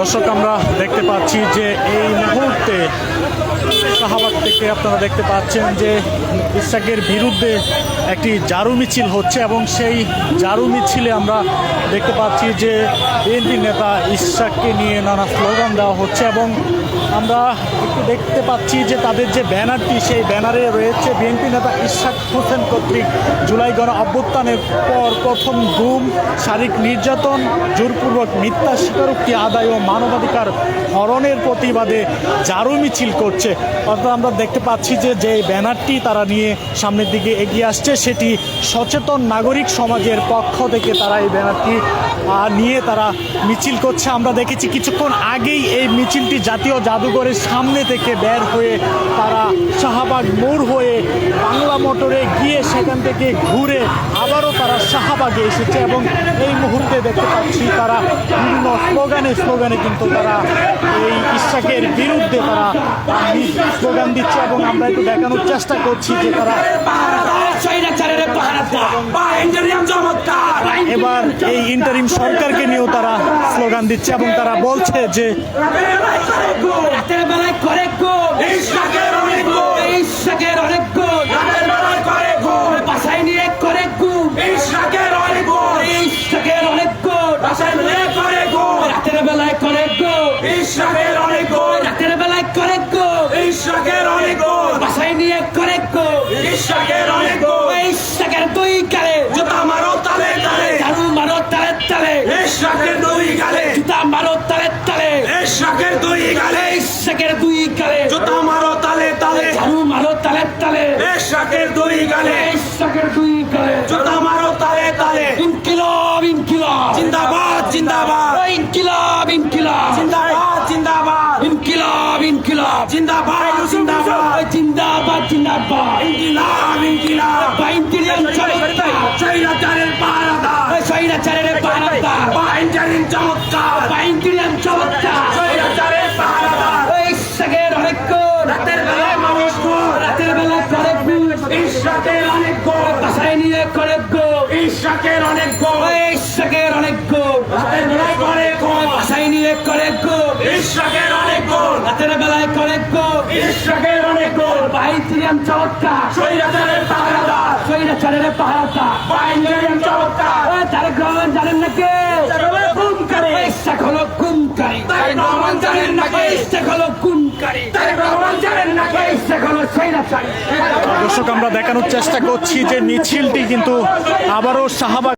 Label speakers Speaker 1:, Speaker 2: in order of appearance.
Speaker 1: দর্শক, আমরা দেখতে পাচ্ছি যে এই মুহূর্তে শাহবাগ থেকে আপনারা দেখতে পাচ্ছেন যে ইসহাকের বিরুদ্ধে একটি জারু মিছিল হচ্ছে এবং সেই জারু মিছিলে আমরা দেখতে পাচ্ছি যে বিএনপি নেতা ইসহাককে নিয়ে নানা স্লোগান দেওয়া হচ্ছে এবং আমরা একটু দেখতে পাচ্ছি যে তাদের যে ব্যানারটি, সেই ব্যানারে রয়েছে বিএনপি নেতা ইসহাক হোসেন কর্তৃক জুলাই গণ অভ্যুত্থানের পর প্রথম গুম, শারীরিক নির্যাতন, জোরপূর্বক মিথ্যা স্বীকারোক্তি আদায় ও মানবাধিকার হরণের প্রতিবাদে জারু মিছিল করছে। অর্থাৎ আমরা দেখতে পাচ্ছি যে যে ব্যানারটি তারা নিয়ে সামনের দিকে এগিয়ে আসছে, সেটি সচেতন নাগরিক সমাজের পক্ষ থেকে তারা এই ব্যানারটি নিয়ে তারা মিছিল করছে। আমরা দেখেছি কিছুক্ষণ আগেই এই মিছিলটি জাতীয় জাদুঘরের সামনে থেকে বের হয়ে তারা শাহবাগ মোড় হয়ে বাংলা মোটরে গিয়ে সেখান থেকে ঘুরে আবারও তারা শাহবাগে এসেছে এবং এই মুহূর্তে দেখতে পাচ্ছি তারা বিভিন্ন স্লোগানে কিন্তু তারা এই ইসহাকের বিরুদ্ধে তারা স্লোগান দিচ্ছে এবং আমরা একটু দেখানোর চেষ্টা করছি যে তারা এবার এই ইন্টারিম সরকারকে নিয়েও তারা স্লোগান দিচ্ছে এবং তারা বলছে যে ইনকিলাব ইনকিলাব জিন্দাবাদ জিন্দাবাদ ইনকিলাব ইনকিলাব জিন্দাবাদ জিন্দাবাদ ইনকিলাব ইনকিলাব জিন্দাবাদ জিন্দাবাদ জিন্দাবাদ জিন্দাবাদ ইনকিলাব ইনকিলাব বাইন্টিরিয়ান চমৎকার স্বৈরাচারের পাহারাদার স্বৈরাচারের পাহারাদার বাইন্টিরিয়ান চমৎকার বাইন্টিরিয়ান চমৎকার স্বৈরাচারের পাহারাদার ইসহাকের অনেক কোণ রাতের বেলায় মানুষ কোণ রাতের বেলায় করে ইসহাকের অনেক কোণ বাসায় নিয়ে করে ইসহাকের অনেক কোণ ইসহাকের অনেক কোণ রাতের বেলায় করে কোণ বাসায় নিয়ে করে ইসহাকের অনেক কোণ রাতের বেলায় করে ইসহাকের অনেক কোণ বাইন্টিরিয়ান চমৎকার স্বৈরাচারের পাহারাদার স্বৈরাচারের পাহারাদার বাইন্টিরিয়ান চমৎকার তারেক রহমান জানেন না কে গুমকারী ইসহাক হলো গুমকারী তারেক রহমান জানেন না কে ইসহাক হলো গুমকারী তারেক রহমান জানেন না কে ইসহাক হলো স্বৈরাচারী। দর্শক, আমরা দেখানোর চেষ্টা করছি যে মিছিলটি কিন্তু আবারও শাহবাগ